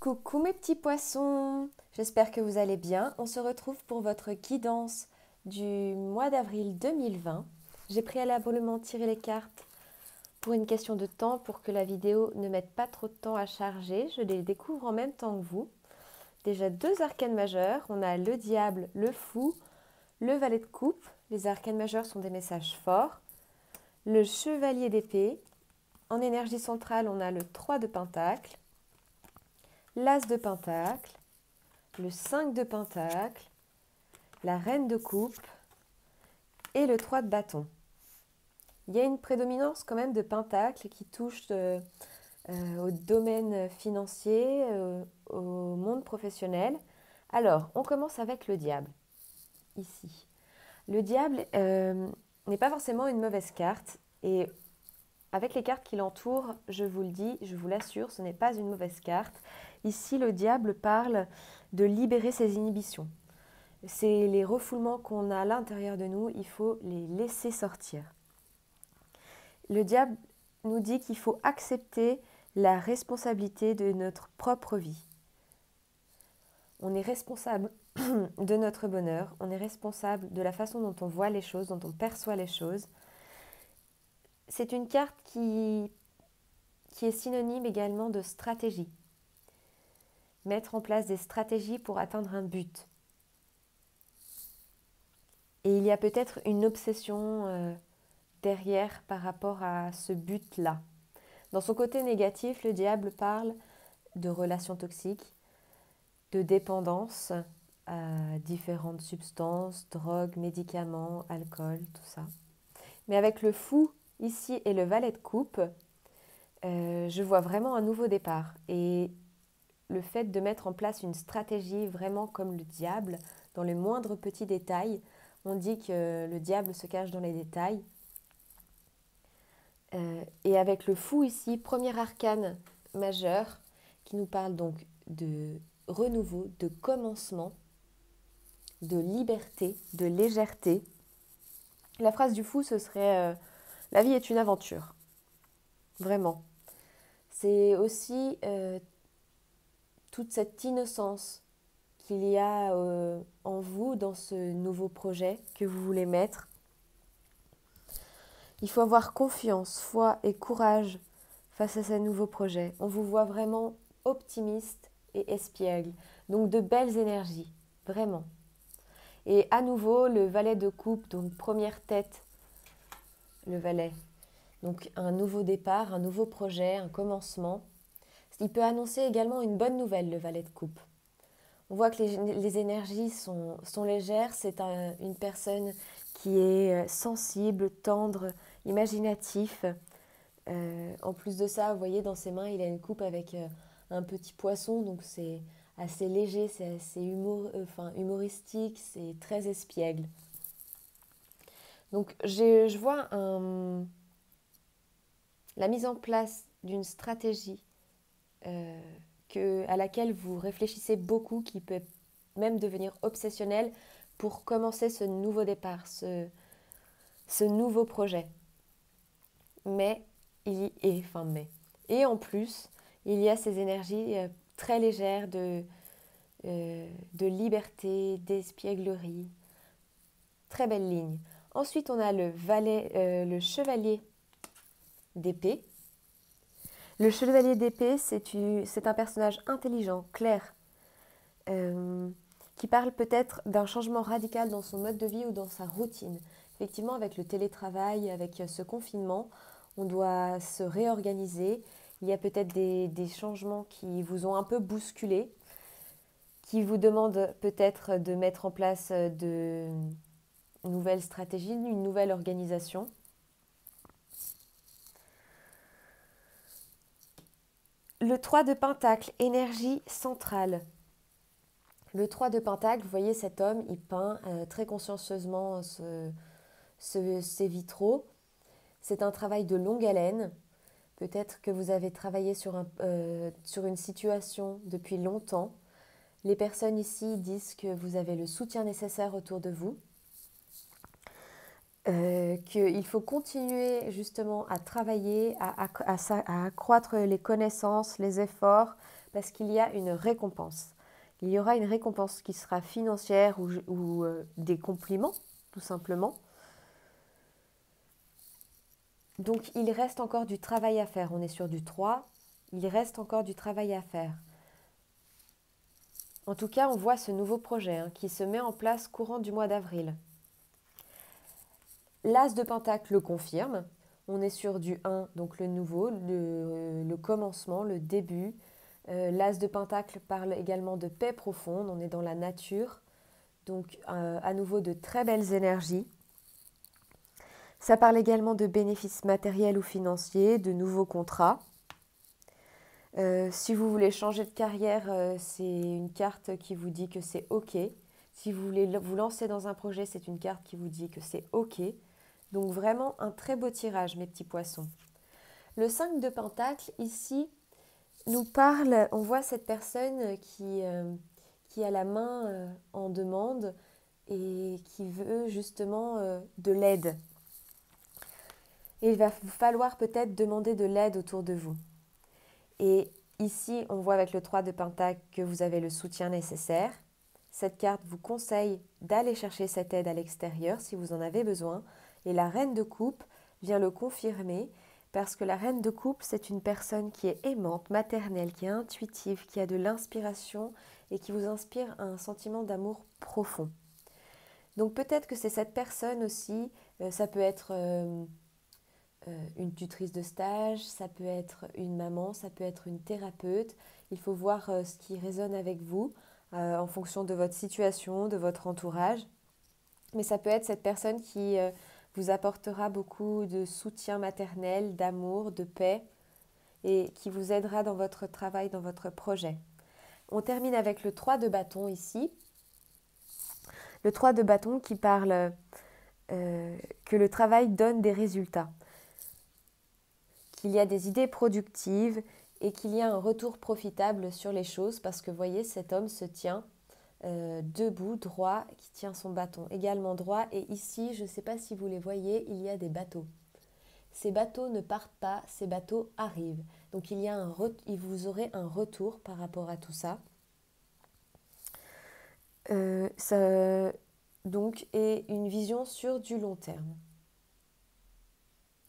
Coucou mes petits poissons, j'espère que vous allez bien. On se retrouve pour votre guidance du mois d'avril 2020. J'ai préalablement tiré les cartes pour une question de temps pour que la vidéo ne mette pas trop de temps à charger. Je les découvre en même temps que vous. Déjà deux arcanes majeures, on a le diable, le fou, le valet de coupe. Les arcanes majeures sont des messages forts. Le chevalier d'épée. En énergie centrale, on a le 3 de pentacle. L'as de pentacle, le 5 de pentacle, la reine de coupe et le 3 de bâton. Il y a une prédominance quand même de pentacle qui touche au domaine financier, au monde professionnel. Alors, on commence avec le diable, ici. Le diable n'est pas forcément une mauvaise carte et avec les cartes qui l'entourent, je vous le dis, je vous l'assure, ce n'est pas une mauvaise carte. Ici, le diable parle de libérer ses inhibitions. C'est les refoulements qu'on a à l'intérieur de nous, il faut les laisser sortir. Le diable nous dit qu'il faut accepter la responsabilité de notre propre vie. On est responsable de notre bonheur, on est responsable de la façon dont on voit les choses, dont on perçoit les choses. C'est une carte qui est synonyme également de stratégie. Mettre en place des stratégies pour atteindre un but. Et il y a peut-être une obsession derrière par rapport à ce but-là. Dans son côté négatif, le diable parle de relations toxiques, de dépendance à différentes substances, drogues, médicaments, alcool, tout ça. Mais avec le fou ici et le valet de coupe, je vois vraiment un nouveau départ. Et le fait de mettre en place une stratégie vraiment comme le diable, dans les moindres petits détails, on dit que le diable se cache dans les détails. Et avec le fou ici, premier arcane majeur, qui nous parle donc de renouveau, de commencement, de liberté, de légèreté. La phrase du fou, ce serait la vie est une aventure. Vraiment. C'est aussi toute cette innocence qu'il y a en vous dans ce nouveau projet que vous voulez mettre. Il faut avoir confiance, foi et courage face à ce nouveau projet. On vous voit vraiment optimiste et espiègle, donc de belles énergies, vraiment. Et à nouveau, le valet de coupe, donc première tête, le valet. Donc un nouveau départ, un nouveau projet, un commencement. Il peut annoncer également une bonne nouvelle, le valet de coupe. On voit que les énergies sont légères. C'est une personne qui est sensible, tendre, imaginatif. En plus de ça, vous voyez, dans ses mains, il a une coupe avec un petit poisson. Donc c'est assez léger, c'est assez humoristique, c'est très espiègle. Donc je vois la mise en place d'une stratégie à laquelle vous réfléchissez beaucoup, qui peut même devenir obsessionnelle pour commencer ce nouveau départ, ce nouveau projet. Et en plus, il y a ces énergies très légères de liberté, d'espièglerie. Très belle ligne. Ensuite, on a le chevalier d'épée. Le chevalier d'épée, c'est un personnage intelligent, clair, qui parle peut-être d'un changement radical dans son mode de vie ou dans sa routine. Effectivement, avec le télétravail, avec ce confinement, on doit se réorganiser. Il y a peut-être des changements qui vous ont un peu bousculé, qui vous demandent peut-être de mettre en place de nouvelles stratégies, une nouvelle organisation. Le 3 de pentacle, énergie centrale. Le 3 de pentacle, vous voyez cet homme, il peint très consciencieusement ses vitraux. C'est un travail de longue haleine. Peut-être que vous avez travaillé sur une situation depuis longtemps. Les personnes ici disent que vous avez le soutien nécessaire autour de vous. Qu'il faut continuer justement à travailler, à accroître les connaissances, les efforts, parce qu'il y a une récompense. Il y aura une récompense qui sera financière ou des compliments, tout simplement. Donc, il reste encore du travail à faire. On est sur du 3. Il reste encore du travail à faire. En tout cas, on voit ce nouveau projet qui se met en place courant du mois d'avril. L'As de Pentacle le confirme. On est sur du 1, donc le nouveau, le commencement, le début. L'As de Pentacle parle également de paix profonde. On est dans la nature. Donc, à nouveau, de très belles énergies. Ça parle également de bénéfices matériels ou financiers, de nouveaux contrats. Si vous voulez changer de carrière, c'est une carte qui vous dit que c'est OK. Si vous voulez vous lancer dans un projet, c'est une carte qui vous dit que c'est OK. Donc vraiment un très beau tirage, mes petits poissons. Le 5 de Pentacle, ici, nous parle, on voit cette personne qui a la main en demande et qui veut justement de l'aide. Et il va falloir peut-être demander de l'aide autour de vous. Et ici, on voit avec le 3 de Pentacle que vous avez le soutien nécessaire. Cette carte vous conseille d'aller chercher cette aide à l'extérieur si vous en avez besoin. Et la Reine de Coupe vient le confirmer parce que la Reine de Coupe, c'est une personne qui est aimante, maternelle, qui est intuitive, qui a de l'inspiration et qui vous inspire un sentiment d'amour profond. Donc peut-être que c'est cette personne aussi, ça peut être une tutrice de stage, ça peut être une maman, ça peut être une thérapeute. Il faut voir ce qui résonne avec vous en fonction de votre situation, de votre entourage. Mais ça peut être cette personne qui vous apportera beaucoup de soutien maternel, d'amour, de paix et qui vous aidera dans votre travail, dans votre projet. On termine avec le 3 de bâton ici. Le 3 de bâton qui parle que le travail donne des résultats, qu'il y a des idées productives et qu'il y a un retour profitable sur les choses parce que, vous voyez, cet homme se tient debout, droit, qui tient son bâton également droit. Et ici, je ne sais pas si vous les voyez, il y a des bateaux. Ces bateaux ne partent pas, ces bateaux arrivent. Donc, vous aurez un retour par rapport à tout ça. Donc, et une vision sur du long terme.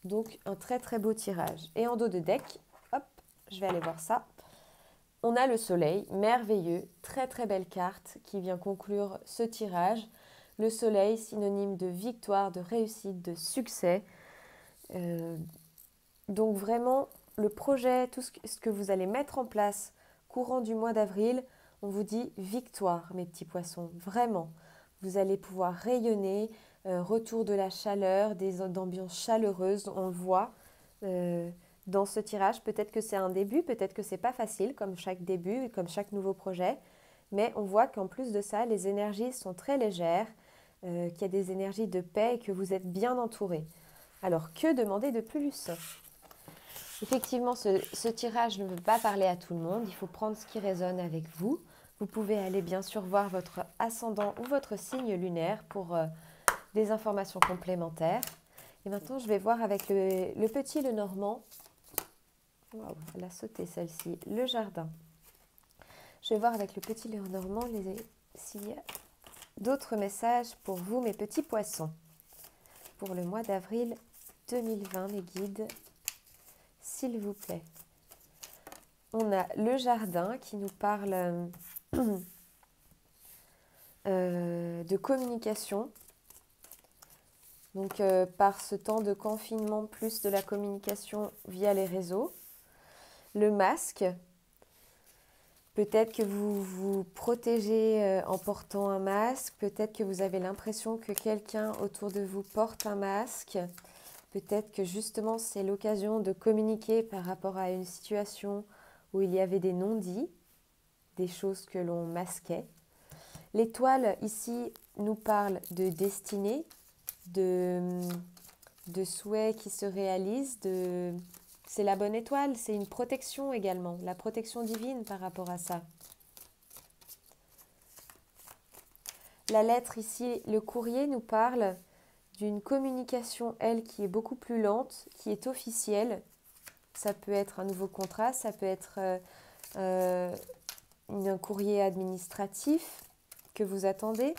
Donc, un très très beau tirage. Et en dos de deck, hop, je vais aller voir ça. On a le soleil, merveilleux, très très belle carte qui vient conclure ce tirage. Le soleil, synonyme de victoire, de réussite, de succès. Donc vraiment, le projet, tout ce que vous allez mettre en place courant du mois d'avril, on vous dit victoire, mes petits poissons, vraiment. Vous allez pouvoir rayonner, retour de la chaleur, d'ambiances chaleureuses, on le voit dans ce tirage. Peut-être que c'est un début, peut-être que c'est pas facile, comme chaque début, comme chaque nouveau projet, mais on voit qu'en plus de ça, les énergies sont très légères, qu'il y a des énergies de paix et que vous êtes bien entourés. Alors, que demander de plus ? Effectivement, ce tirage ne veut pas parler à tout le monde. Il faut prendre ce qui résonne avec vous. Vous pouvez aller bien sûr voir votre ascendant ou votre signe lunaire pour des informations complémentaires. Et maintenant, je vais voir avec le petit Lenormand. Waouh, elle a sauté celle-ci. Le jardin. Je vais voir avec le petit Lenormand s'il y a d'autres messages pour vous, mes petits poissons. Pour le mois d'avril 2020, mes guides. S'il vous plaît. On a le jardin qui nous parle de communication. Donc, par ce temps de confinement, plus de la communication via les réseaux. Le masque. Peut-être que vous vous protégez en portant un masque. Peut-être que vous avez l'impression que quelqu'un autour de vous porte un masque. Peut-être que justement, c'est l'occasion de communiquer par rapport à une situation où il y avait des non-dits, des choses que l'on masquait. L'étoile, ici, nous parle de destinée, de souhaits qui se réalisent. C'est la bonne étoile, c'est une protection également, la protection divine par rapport à ça. La lettre ici, le courrier, nous parle d'une communication, elle, qui est beaucoup plus lente, qui est officielle. Ça peut être un nouveau contrat, ça peut être un courrier administratif que vous attendez.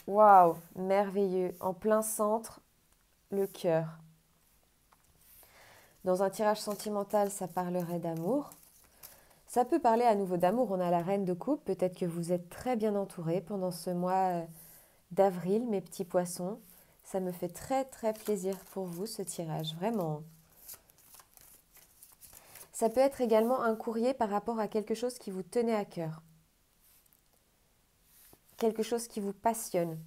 Waouh, merveilleux. En plein centre, le cœur. Dans un tirage sentimental, ça parlerait d'amour. Ça peut parler à nouveau d'amour. On a la reine de coupe. Peut-être que vous êtes très bien entourés pendant ce mois d'avril, mes petits poissons. Ça me fait très très plaisir pour vous, ce tirage, vraiment. Ça peut être également un courrier par rapport à quelque chose qui vous tenait à cœur. Quelque chose qui vous passionne.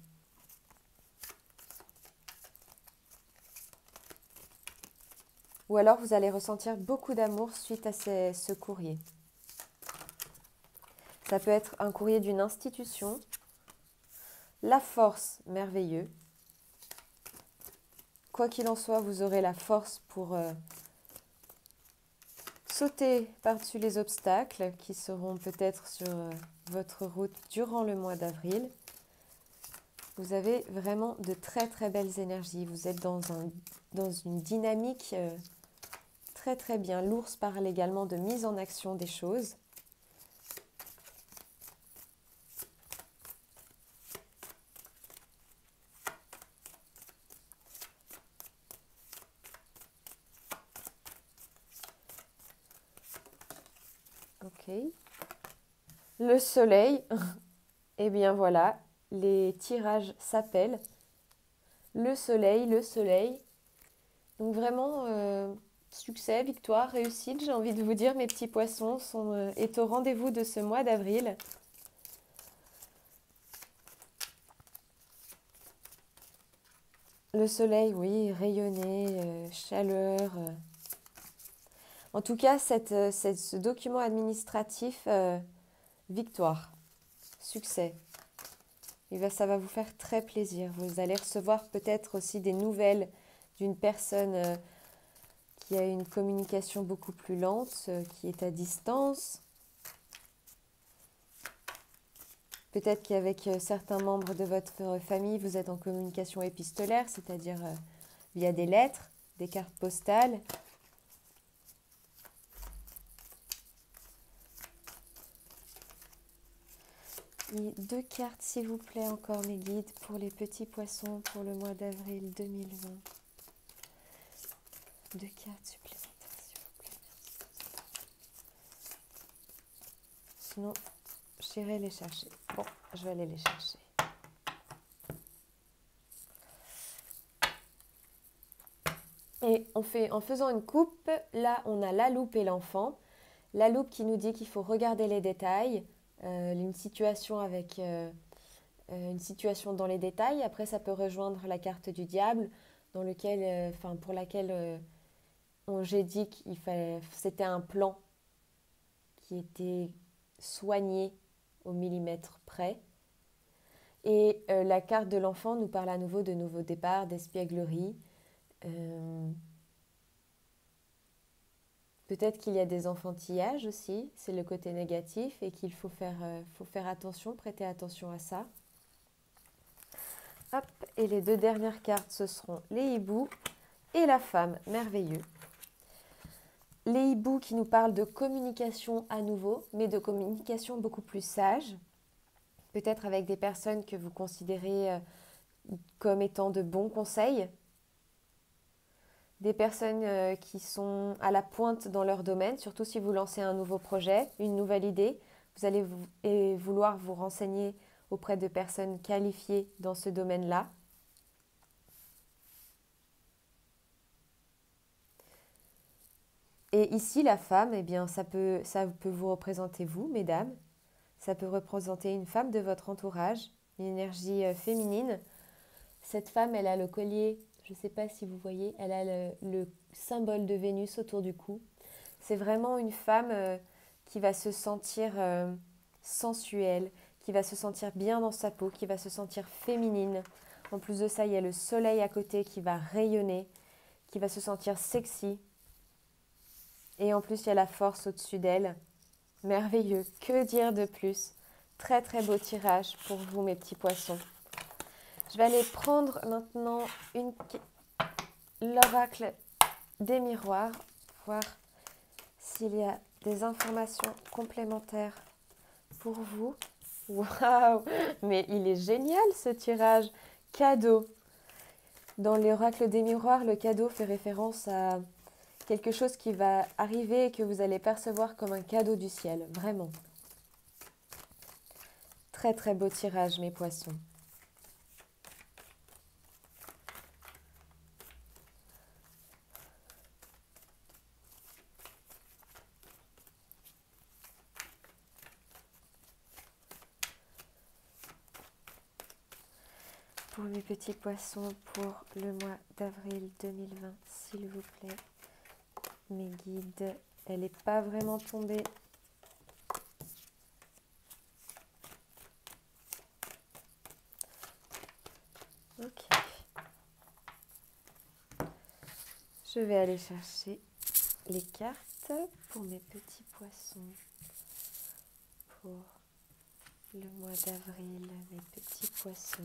Ou alors vous allez ressentir beaucoup d'amour suite à ce courrier. Ça peut être un courrier d'une institution. La force, merveilleux. Quoi qu'il en soit, vous aurez la force pour sauter par-dessus les obstacles qui seront peut-être sur votre route durant le mois d'avril. Vous avez vraiment de très très belles énergies. Vous êtes dans une dynamique très très bien. L'ours parle également de mise en action des choses. Ok. Le soleil, eh bien voilà, les tirages s'appellent le soleil, le soleil. Donc vraiment, succès, victoire, réussite, j'ai envie de vous dire, mes petits poissons est au rendez-vous de ce mois d'avril. Le soleil, oui, rayonner, chaleur. En tout cas, ce document administratif, victoire, succès. Ça va vous faire très plaisir. Vous allez recevoir peut-être aussi des nouvelles d'une personne qui a une communication beaucoup plus lente, qui est à distance. Peut-être qu'avec certains membres de votre famille, vous êtes en communication épistolaire, c'est-à-dire via des lettres, des cartes postales. Et 2 cartes, s'il vous plaît, encore mes guides, pour les petits poissons pour le mois d'avril 2020. 2 cartes supplémentaires, s'il vous plaît. Sinon, j'irai les chercher. Bon, je vais aller les chercher. Et en faisant une coupe, là, on a la loupe et l'enfant. La loupe qui nous dit qu'il faut regarder les détails, une situation une situation dans les détails. Après, ça peut rejoindre la carte du diable, pour laquelle j'ai dit c'était un plan qui était soigné au millimètre près. Et la carte de l'enfant nous parle à nouveau de nouveaux départs, d'espièglerie. Peut-être qu'il y a des enfantillages aussi, c'est le côté négatif et qu'il faut faire attention, prêter attention à ça. Hop, et les 2 dernières cartes, ce seront les hiboux et la femme, merveilleux. Les hiboux qui nous parlent de communication à nouveau, mais de communication beaucoup plus sage. Peut-être avec des personnes que vous considérez comme étant de bons conseils. Des personnes qui sont à la pointe dans leur domaine, surtout si vous lancez un nouveau projet, une nouvelle idée. Vous allez vouloir vous renseigner auprès de personnes qualifiées dans ce domaine-là. Et ici, la femme, eh bien, ça peut vous représenter vous, mesdames. Ça peut représenter une femme de votre entourage, une énergie féminine. Cette femme, elle a le collier, je ne sais pas si vous voyez, elle a le symbole de Vénus autour du cou. C'est vraiment une femme qui va se sentir sensuelle, qui va se sentir bien dans sa peau, qui va se sentir féminine. En plus de ça, il y a le soleil à côté qui va rayonner, qui va se sentir sexy. Et en plus, il y a la force au-dessus d'elle. Merveilleux, que dire de plus? Très très beau tirage pour vous, mes petits poissons. Je vais aller prendre maintenant l'oracle des miroirs, voir s'il y a des informations complémentaires pour vous. Waouh! Mais il est génial ce tirage! Cadeau! Dans l'oracle des miroirs, le cadeau fait référence à quelque chose qui va arriver et que vous allez percevoir comme un cadeau du ciel. Vraiment. Très très beau tirage, mes poissons. Pour mes petits poissons, pour le mois d'avril 2020, s'il vous plaît, mes guides, elle n'est pas vraiment tombée. Ok. Je vais aller chercher les cartes pour mes petits poissons. Pour le mois d'avril, mes petits poissons.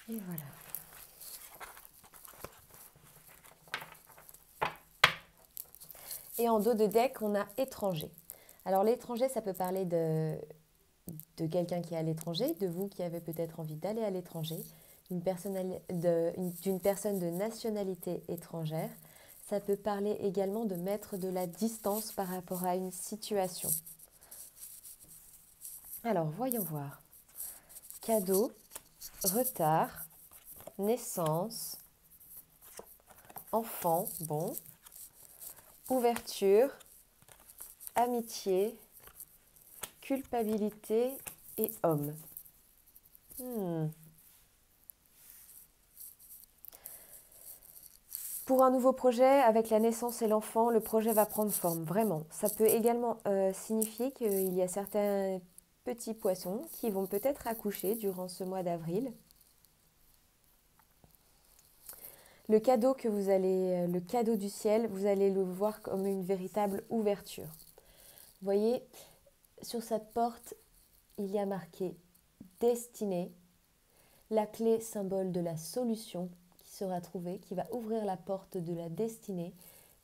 Et voilà. Et en dos de deck, on a étranger. Alors l'étranger, ça peut parler de quelqu'un qui est à l'étranger, de vous qui avez peut-être envie d'aller à l'étranger, d'une personne de nationalité étrangère. Ça peut parler également de mettre de la distance par rapport à une situation. Alors, voyons voir. Cadeau, retard, naissance, enfant, bon, ouverture, amitié, culpabilité et homme. Pour un nouveau projet, avec la naissance et l'enfant, le projet va prendre forme, vraiment. Ça peut également signifier qu'il y a certains petits poissons qui vont peut-être accoucher durant ce mois d'avril. Le cadeau le cadeau du ciel, vous allez le voir comme une véritable ouverture. Vous voyez, sur cette porte, il y a marqué « Destinée », la clé symbole de la solution qui sera trouvée, qui va ouvrir la porte de la destinée.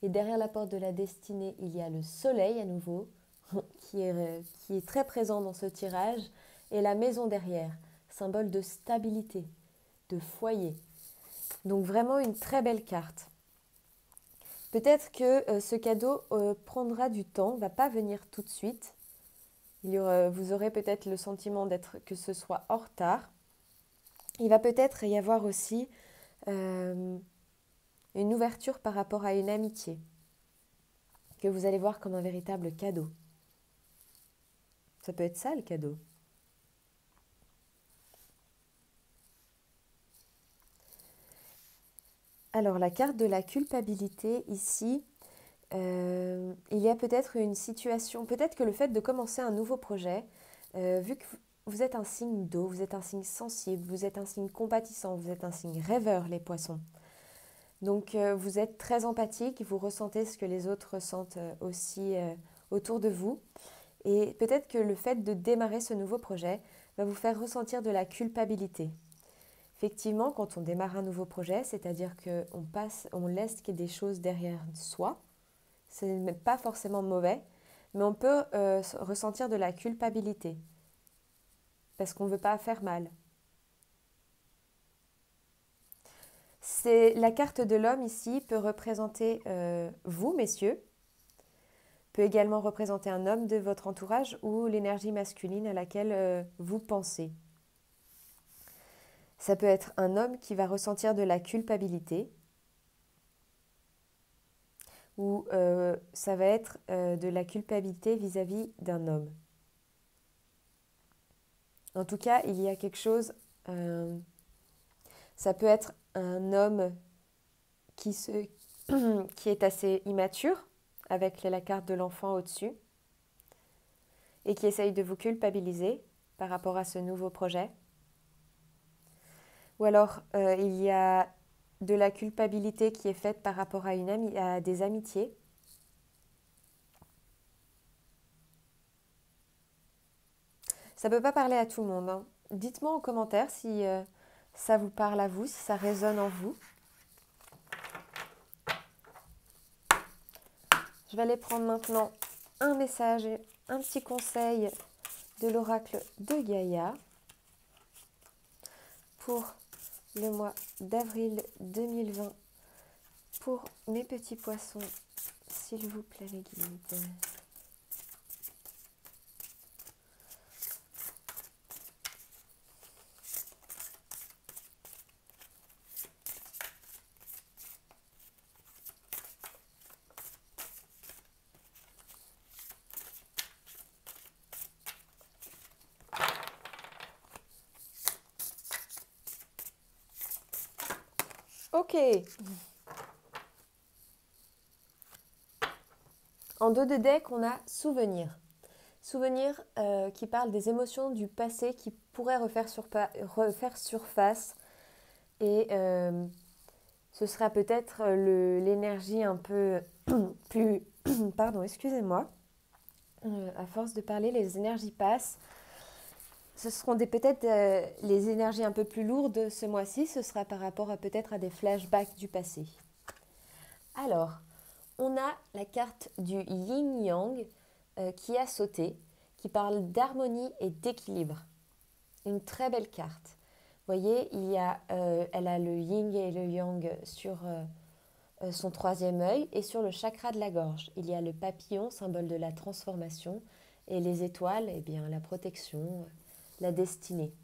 Et derrière la porte de la destinée, il y a le soleil à nouveau, qui est très présent dans ce tirage, et la maison derrière, symbole de stabilité, de foyer. Donc vraiment une très belle carte. Peut-être que ce cadeau prendra du temps, ne va pas venir tout de suite. Vous aurez peut-être le sentiment que ce soit en retard. Il va peut-être y avoir aussi une ouverture par rapport à une amitié que vous allez voir comme un véritable cadeau. Ça peut être ça le cadeau. Alors la carte de la culpabilité ici, il y a peut-être une situation, peut-être que le fait de commencer un nouveau projet, vu que vous êtes un signe d'eau, vous êtes un signe sensible, vous êtes un signe compatissant, vous êtes un signe rêveur les poissons. Donc vous êtes très empathique, vous ressentez ce que les autres ressentent aussi autour de vous. Et peut-être que le fait de démarrer ce nouveau projet va vous faire ressentir de la culpabilité. Effectivement, quand on démarre un nouveau projet, c'est-à-dire qu'on laisse des choses derrière soi, ce n'est pas forcément mauvais, mais on peut ressentir de la culpabilité parce qu'on ne veut pas faire mal. La carte de l'homme ici peut représenter vous, messieurs, peut également représenter un homme de votre entourage ou l'énergie masculine à laquelle vous pensez. Ça peut être un homme qui va ressentir de la culpabilité ou ça va être de la culpabilité vis-à-vis d'un homme. En tout cas, il y a quelque chose, ça peut être un homme qui est assez immature, avec la carte de l'enfant au-dessus, et qui essaye de vous culpabiliser par rapport à ce nouveau projet. Ou alors, il y a de la culpabilité qui est faite par rapport à, à des amitiés. Ça ne peut pas parler à tout le monde, hein. Dites-moi en commentaire si ça vous parle à vous, si ça résonne en vous. Je vais aller prendre maintenant un message et un petit conseil de l'oracle de Gaïa pour le mois d'avril 2020 pour mes petits poissons, s'il vous plaît les guides. Ok. En dos de deck, on a souvenir. Souvenir qui parle des émotions du passé qui pourraient refaire surface. Et ce sera peut-être l'énergie un peu plus... Pardon, excusez-moi. À force de parler, les énergies passent. Ce seront peut-être les énergies un peu plus lourdes ce mois-ci. Ce sera par rapport à peut-être à des flashbacks du passé. Alors, on a la carte du yin-yang qui a sauté, qui parle d'harmonie et d'équilibre. Une très belle carte. Vous voyez, elle a le yin et le yang sur son troisième œil et sur le chakra de la gorge. Il y a le papillon, symbole de la transformation, et les étoiles, eh bien, la protection, la destinée.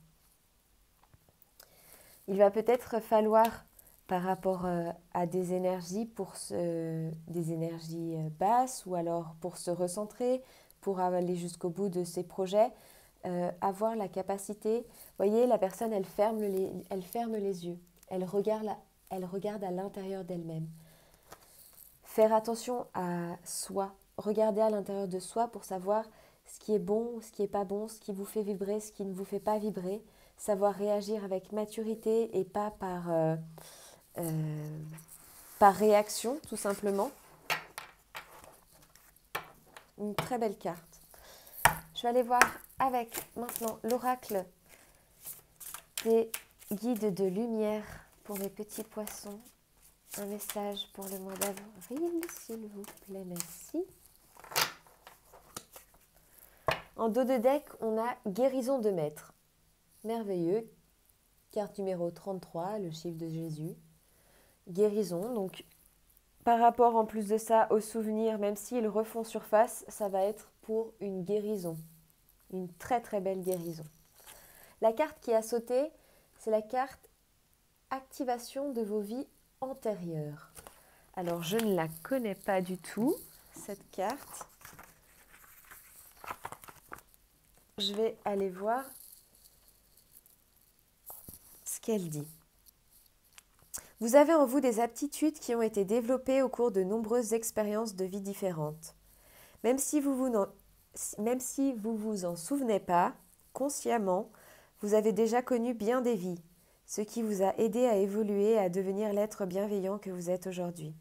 Il va peut-être falloir, par rapport à des énergies, des énergies basses, ou alors pour se recentrer, pour aller jusqu'au bout de ses projets, avoir la capacité, vous voyez, la personne, elle ferme les yeux, elle regarde à l'intérieur d'elle-même. Faire attention à soi, regarder à l'intérieur de soi pour savoir ce qui est bon, ce qui n'est pas bon, ce qui vous fait vibrer, ce qui ne vous fait pas vibrer, savoir réagir avec maturité et pas par réaction, tout simplement. Une très belle carte. Je vais aller voir avec maintenant l'oracle des guides de lumière pour mes petits poissons. Un message pour le mois d'avril, s'il vous plaît, merci. En dos de deck, on a guérison de maître. Merveilleux. Carte numéro 33, le chiffre de Jésus. Guérison, donc par rapport en plus de ça aux souvenirs, même s'ils refont surface, ça va être pour une guérison. Une très très belle guérison. La carte qui a sauté, c'est la carte activation de vos vies antérieures. Alors je ne la connais pas du tout, cette carte. Je vais aller voir ce qu'elle dit. Vous avez en vous des aptitudes qui ont été développées au cours de nombreuses expériences de vie différentes. Même si vous vous en souvenez pas, consciemment, vous avez déjà connu bien des vies, ce qui vous a aidé à évoluer et à devenir l'être bienveillant que vous êtes aujourd'hui.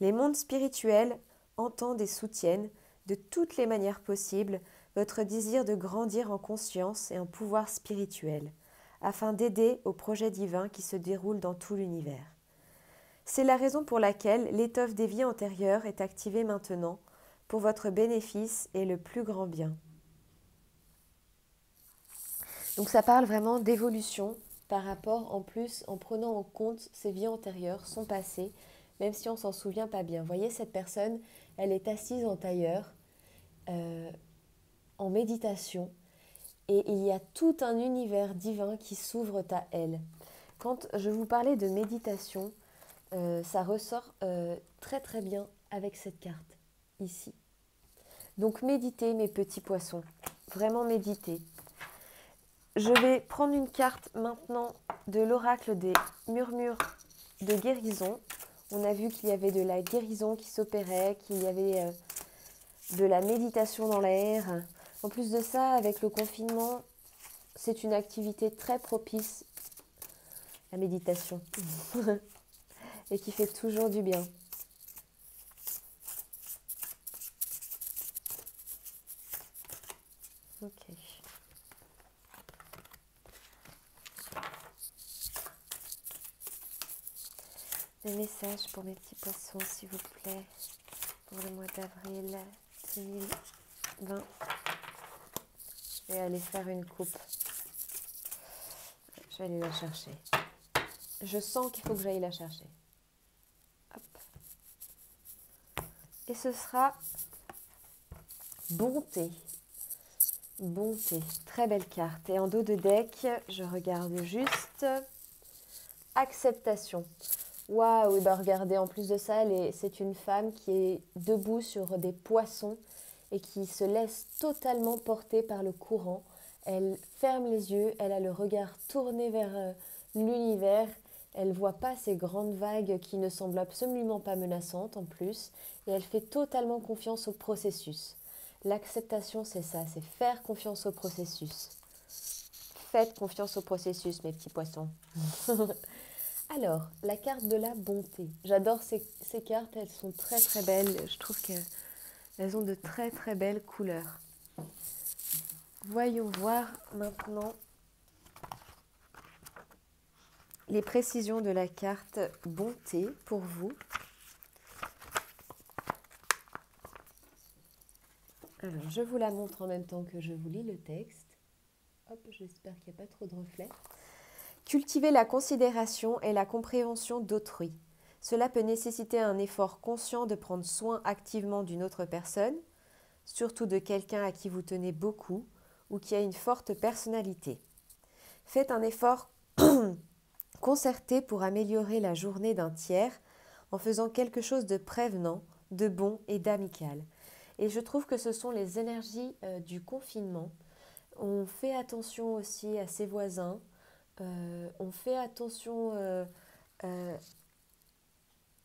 Les mondes spirituels entendent et soutiennent, de toutes les manières possibles, votre désir de grandir en conscience et en pouvoir spirituel, afin d'aider au projet divin qui se déroule dans tout l'univers. C'est la raison pour laquelle l'étoffe des vies antérieures est activée maintenant, pour votre bénéfice et le plus grand bien. Donc ça parle vraiment d'évolution par rapport, en plus, en prenant en compte ses vies antérieures, son passé, même si on ne s'en souvient pas bien. Vous voyez, cette personne, elle est assise en tailleur, en méditation, et il y a tout un univers divin qui s'ouvre à elle. Quand je vous parlais de méditation, ça ressort très très bien avec cette carte, ici. Donc méditez mes petits poissons, vraiment méditez. Je vais prendre une carte maintenant de l'oracle des murmures de guérison. On a vu qu'il y avait de la guérison qui s'opérait, qu'il y avait de la méditation dans l'air. En plus de ça, avec le confinement, c'est une activité très propice, la méditation. et qui fait toujours du bien. Ok. Des messages pour mes petits poissons, s'il vous plaît, pour le mois d'avril 2020. Je vais aller faire une coupe. Je vais aller la chercher. Je sens qu'il faut que j'aille la chercher. Hop. Et ce sera bonté. Bonté. Très belle carte. Et en dos de deck, je regarde juste acceptation. Waouh, bah regardez, en plus de ça, c'est une femme qui est debout sur des poissons et qui se laisse totalement porter par le courant. Elle ferme les yeux, elle a le regard tourné vers l'univers. Elle ne voit pas ces grandes vagues qui ne semblent absolument pas menaçantes en plus. Et elle fait totalement confiance au processus. L'acceptation, c'est ça, c'est faire confiance au processus. Faites confiance au processus, mes petits poissons. Alors, la carte de la bonté. J'adore ces cartes, elles sont très très belles. Je trouve qu'elles ont de très très belles couleurs. Voyons voir maintenant les précisions de la carte bonté pour vous. Alors, je vous la montre en même temps que je vous lis le texte. Hop, j'espère qu'il n'y a pas trop de reflets. Cultiver la considération et la compréhension d'autrui. Cela peut nécessiter un effort conscient de prendre soin activement d'une autre personne, surtout de quelqu'un à qui vous tenez beaucoup ou qui a une forte personnalité. Faites un effort concerté pour améliorer la journée d'un tiers en faisant quelque chose de prévenant, de bon et d'amical. Et je trouve que ce sont les énergies du confinement. On fait attention aussi à ses voisins. On fait attention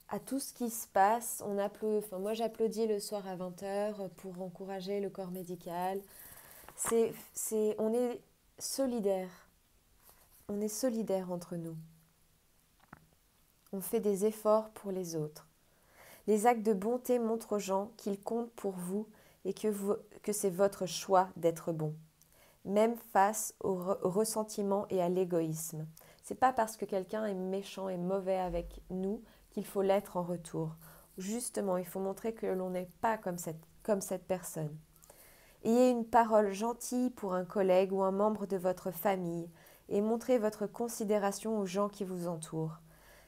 à tout ce qui se passe. Moi, j'applaudis le soir à 20h pour encourager le corps médical. On est solidaires. On est solidaires entre nous. On fait des efforts pour les autres. Les actes de bonté montrent aux gens qu'ils comptent pour vous et que c'est votre choix d'être bon, même face au ressentiment et à l'égoïsme. C'est pas parce que quelqu'un est méchant et mauvais avec nous qu'il faut l'être en retour. Justement, il faut montrer que l'on n'est pas comme cette personne. Ayez une parole gentille pour un collègue ou un membre de votre famille et montrez votre considération aux gens qui vous entourent.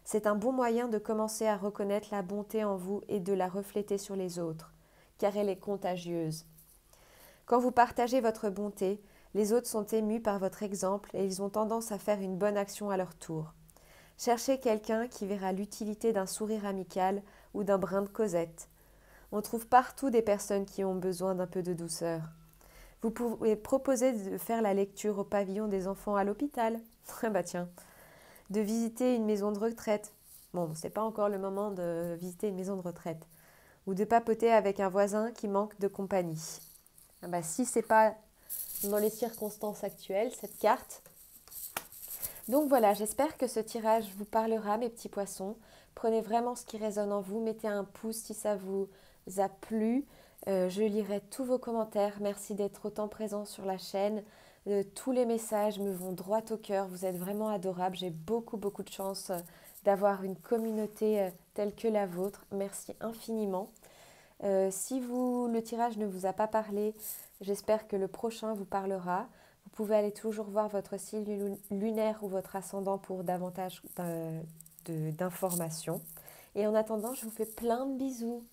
C'est un bon moyen de commencer à reconnaître la bonté en vous et de la refléter sur les autres, car elle est contagieuse. Quand vous partagez votre bonté, les autres sont émus par votre exemple et ils ont tendance à faire une bonne action à leur tour. Cherchez quelqu'un qui verra l'utilité d'un sourire amical ou d'un brin de causette. On trouve partout des personnes qui ont besoin d'un peu de douceur. Vous pouvez proposer de faire la lecture au pavillon des enfants à l'hôpital. Ah bah tiens. De visiter une maison de retraite. Bon, c'est pas encore le moment de visiter une maison de retraite. Ou de papoter avec un voisin qui manque de compagnie. Ah bah, si c'est pas dans les circonstances actuelles, cette carte. Donc voilà, j'espère que ce tirage vous parlera, mes petits poissons. Prenez vraiment ce qui résonne en vous. Mettez un pouce si ça vous a plu. Je lirai tous vos commentaires. Merci d'être autant présents sur la chaîne. Tous les messages me vont droit au cœur. Vous êtes vraiment adorables. J'ai beaucoup de chance d'avoir une communauté telle que la vôtre. Merci infiniment. Si le tirage ne vous a pas parlé, j'espère que le prochain vous parlera. Vous pouvez aller toujours voir votre signe lunaire ou votre ascendant pour davantage d'informations. Et en attendant, je vous fais plein de bisous.